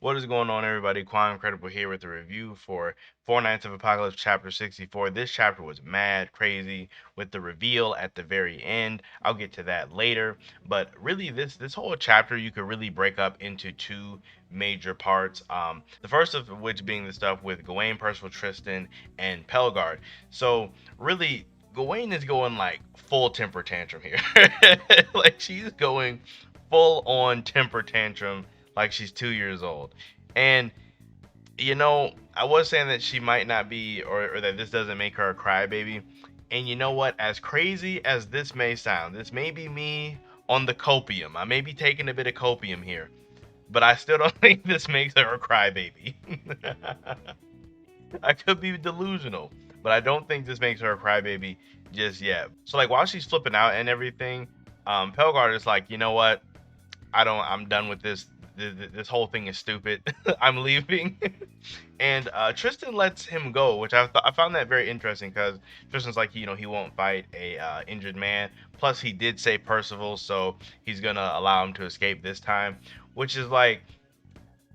What is going on, everybody? Quancredible here with a review for Four Nights of Apocalypse Chapter 64. This chapter was mad crazy with the reveal at the very end. I'll get to that later. But really, this whole chapter you could really break up into two major parts. The first of which being the stuff with Gawain, Percival, Tristan, and Pelgard. So really, Gawain is going like full temper tantrum here. Like she's going full on temper tantrum like she's 2 years old. And I was saying that she might not be, or that this doesn't make her a crybaby. And you know what? As crazy as this may sound, this may be me on the copium. I may be taking a bit of copium here, but I still don't think this makes her a crybaby. I could be delusional, but I don't think this makes her a crybaby just yet. So like while she's flipping out and everything, Pelgard is like, you know what? I'm done with this. This whole thing is stupid. I'm leaving. And Tristan lets him go, which I found that very interesting because Tristan's like, he won't fight a injured man. Plus, he did say Percival, so he's gonna allow him to escape this time, which is like,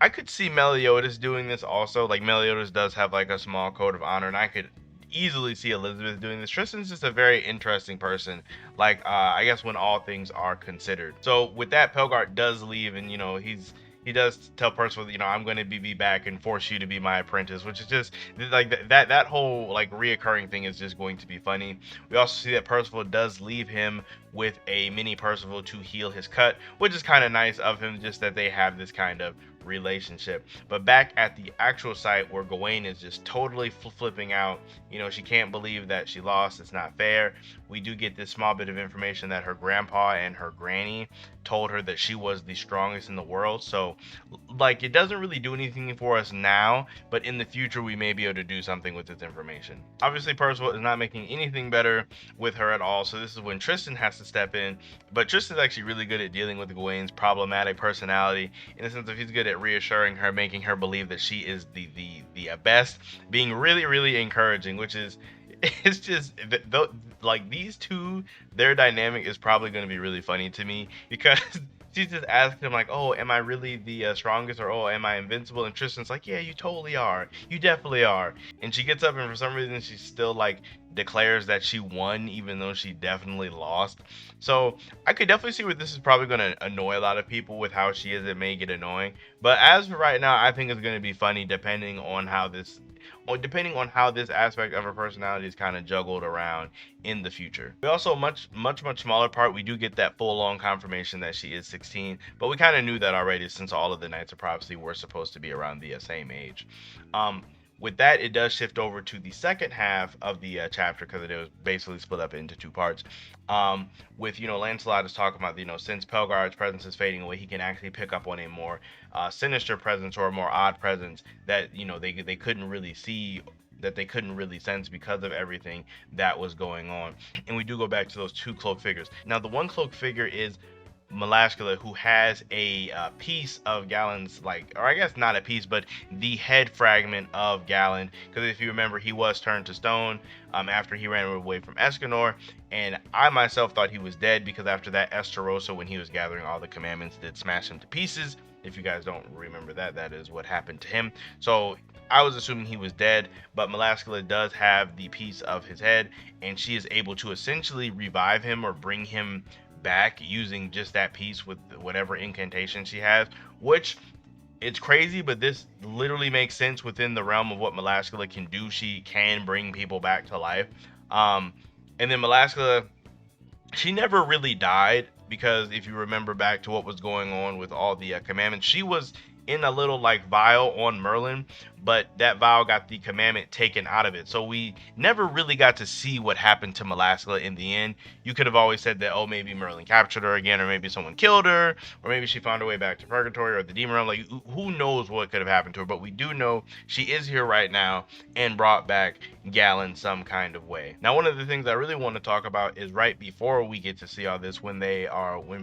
I could see Meliodas doing this also. Like Meliodas does have like a small code of honor, and I could easily see Elizabeth doing this. Tristan's just a very interesting person. Like I guess when all things are considered. So with that, Pelgart does leave, and he does tell Percival, I'm going to be back and force you to be my apprentice, which is just like that whole like reoccurring thing is just going to be funny. We also see that Percival does leave him with a mini Percival to heal his cut, which is kind of nice of him, just that they have this kind of relationship. But back at the actual site where Gawain is just totally flipping out, she can't believe that she lost. It's not fair. We do get this small bit of information that her grandpa and her granny told her that she was the strongest in the world. So like it doesn't really do anything for us now, but in the future we may be able to do something with this information. Obviously Percival is not making anything better with her at all, so this is when Tristan has to step in. But Tristan's actually really good at dealing with Gawain's problematic personality, in the sense of he's good at reassuring her, making her believe that she is the best, being really encouraging, which is it's just like these two, their dynamic is probably going to be really funny to me because she's just asking him like, oh, am I really the strongest, or oh, am I invincible? And Tristan's like, yeah, you totally are, you definitely are. And she gets up and for some reason she still like declares that she won even though she definitely lost. So I could definitely see where this is probably going to annoy a lot of people with how she is. It may get annoying, but as for right now, I think it's going to be funny depending on how this aspect of her personality is kind of juggled around in the future. We also, much smaller part, we do get that full on confirmation that she is 16, but we kind of knew that already since all of the Knights of Prophecy were supposed to be around the same age. With that, it does shift over to the second half of the chapter because it was basically split up into two parts. With Lancelot is talking about since Pelgard's presence is fading away, he can actually pick up on a more sinister presence or a more odd presence that they couldn't really see, that they couldn't really sense because of everything that was going on. And we do go back to those two cloak figures. Now the one cloak figure is Melascula, who has a piece of Galen's, like, or I guess not a piece, but the head fragment of Galen, because if you remember, he was turned to stone after he ran away from Escanor, and I myself thought he was dead because after that, Esterosa, when he was gathering all the commandments, did smash him to pieces. If you guys don't remember that, that is what happened to him. So I was assuming he was dead, but Melascula does have the piece of his head, and she is able to essentially revive him or bring him back using just that piece with whatever incantation she has, which it's crazy, but this literally makes sense within the realm of what Melascula can do. She can bring people back to life. And then Melascula, she never really died because if you remember back to what was going on with all the commandments, she was in a little like vial on Merlin, but that vial got the commandment taken out of it. So we never really got to see what happened to Melascula in the end. You could have always said that, oh, maybe Merlin captured her again, or maybe someone killed her, or maybe she found her way back to Purgatory or the Demon Realm. Like, who knows what could have happened to her, but we do know she is here right now and brought back Galen some kind of way. Now, one of the things I really want to talk about is right before we get to see all this, when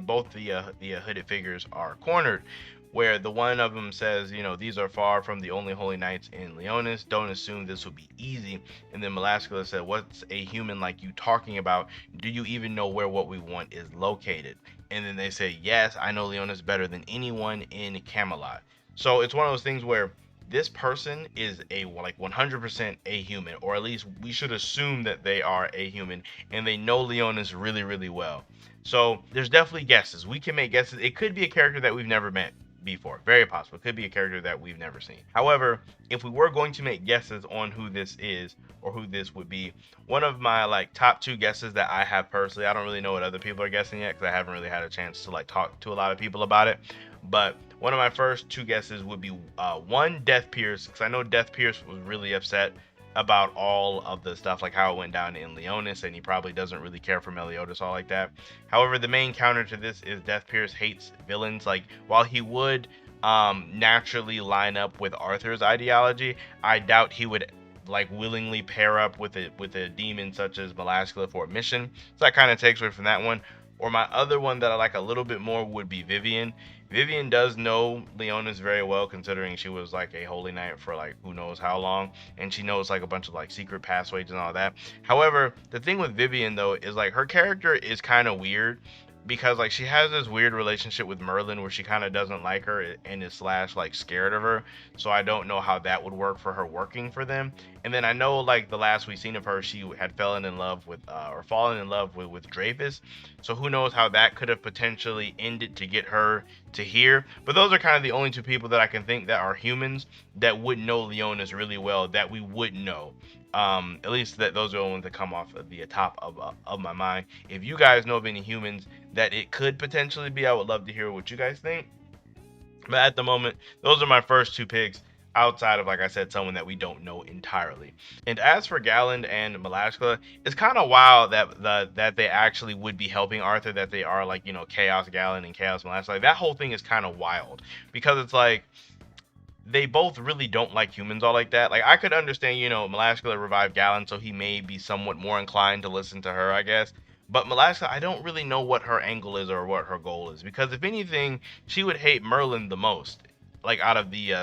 both the hooded figures are cornered, where the one of them says, these are far from the only holy knights in Leonis. Don't assume this will be easy. And then Melascula said, what's a human like you talking about? Do you even know where what we want is located? And then they say, yes, I know Leonis better than anyone in Camelot. So it's one of those things where this person is a like 100% a human, or at least we should assume that they are a human, and they know Leonis really, really well. So there's definitely guesses. We can make guesses. It could be a character that we've never met before. Very possible. It could be a character that we've never seen. However, if we were going to make guesses on who this is or who this would be, one of my like top two guesses that I have personally, I don't really know what other people are guessing yet because I haven't really had a chance to like talk to a lot of people about it. But one of my first two guesses would be one, Death Pierce, because I know Death Pierce was really upset about all of the stuff, like how it went down in Leonis, and he probably doesn't really care for Meliodas all like that. However, the main counter to this is Death Pierce hates villains. Like, while he would naturally line up with Arthur's ideology, I doubt he would like willingly pair up with a demon such as Belascula for a mission. So that kind of takes away from that one. Or my other one that I like a little bit more would be Vivian. Vivian does know Leonis very well, considering she was like a holy knight for like who knows how long, and she knows like a bunch of like secret passways and all that. However, the thing with Vivian though is like her character is kind of weird, because like she has this weird relationship with Merlin where she kind of doesn't like her and is slash like scared of her. So I don't know how that would work for her working for them. And then I know like the last we seen of her, she had fallen in love with Dreyfus. So who knows how that could have potentially ended to get her to here. But those are kind of the only two people that I can think that are humans that would know Leonis really well that we would know. At least that those are the ones that come off of the top of my mind. If you guys know of any humans that it could potentially be, I would love to hear what you guys think. But at the moment, those are my first two picks, outside of, like I said, someone that we don't know entirely. And as for Galland and Belascula, it's kind of wild that they actually would be helping Arthur, that they are like, you know, Chaos Galland and Chaos Belascula. Like, that whole thing is kind of wild, because it's like they both really don't like humans all like that. Like, I could understand, you know, Belascula revived Galland, so he may be somewhat more inclined to listen to her, I guess. But Belascula, I don't really know what her angle is or what her goal is, because if anything, she would hate Merlin the most, like out of the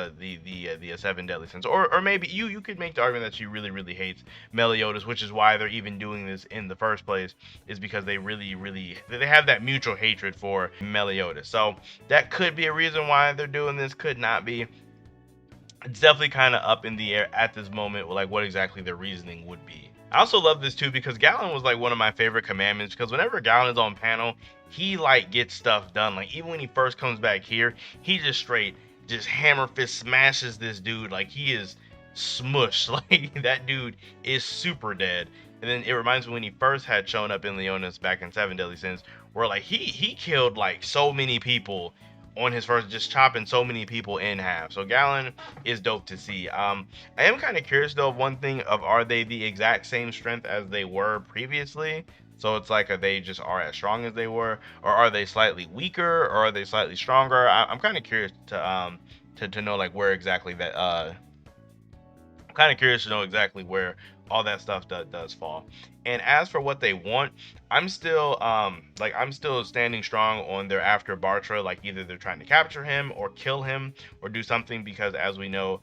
seven deadly sins. Or maybe you could make the argument that she really hates Meliodas, which is why they're even doing this in the first place, is because they really they have that mutual hatred for Meliodas. So that could be a reason why they're doing this, could not be. It's definitely kind of up in the air at this moment, like what exactly their reasoning would be. I also love this too, because Galland was like one of my favorite commandments, because whenever Galland is on panel, he like gets stuff done. Like, even when he first comes back here, he just hammer fist smashes this dude. Like, he is smushed. Like, that dude is super dead. And then it reminds me when he first had shown up in Leonis back in Seven Deadly Sins, where like he killed like so many people on his first, just chopping so many people in half. So Galland is dope to see. I am kind of curious though of one thing, of are they the exact same strength as they were previously? So it's like, are they just are as strong as they were, or are they slightly weaker, or are they slightly stronger? I'm kind of curious to know like where exactly that I'm kind of curious to know exactly where all that stuff does fall. And as for what they want, I'm still I'm still standing strong on their after Bartra. Like, either they're trying to capture him or kill him or do something, because as we know,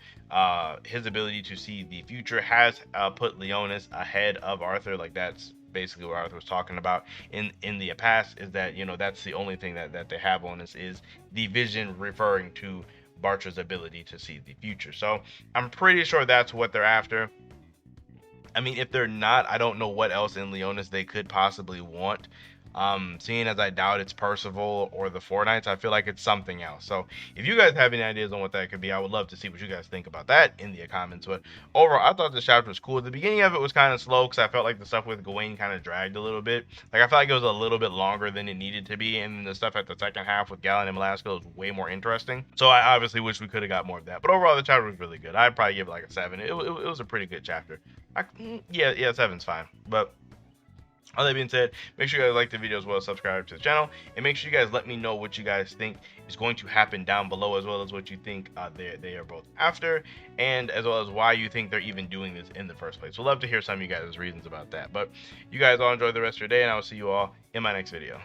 his ability to see the future has put Leonis ahead of Arthur. Like, that's basically what Arthur was talking about in the past, is that, you know, that's the only thing that they have on us, is the vision, referring to Bartra's ability to see the future. So I'm pretty sure that's what they're after. I mean, if they're not, I don't know what else in Leonis they could possibly want. Seeing as I doubt it's Percival or the Four Knights, I feel like it's something else. So if you guys have any ideas on what that could be, I would love to see what you guys think about that in the comments. But overall, I thought this chapter was cool. The beginning of it was kind of slow, because I felt like the stuff with Gawain kind of dragged a little bit. Like, I felt like it was a little bit longer than it needed to be, and the stuff at the second half with Galland and Belasco was way more interesting. So I obviously wish we could have got more of that. But overall, the chapter was really good. I'd probably give it like a 7. It was a pretty good chapter. Yeah, 7's fine. But all that being said, make sure you guys like the video as well as subscribe to the channel, and make sure you guys let me know what you guys think is going to happen down below, as well as what you think they are both after, and as well as why you think they're even doing this in the first place. We'd love to hear some of you guys' reasons about that. But you guys all enjoy the rest of your day, and I will see you all in my next video.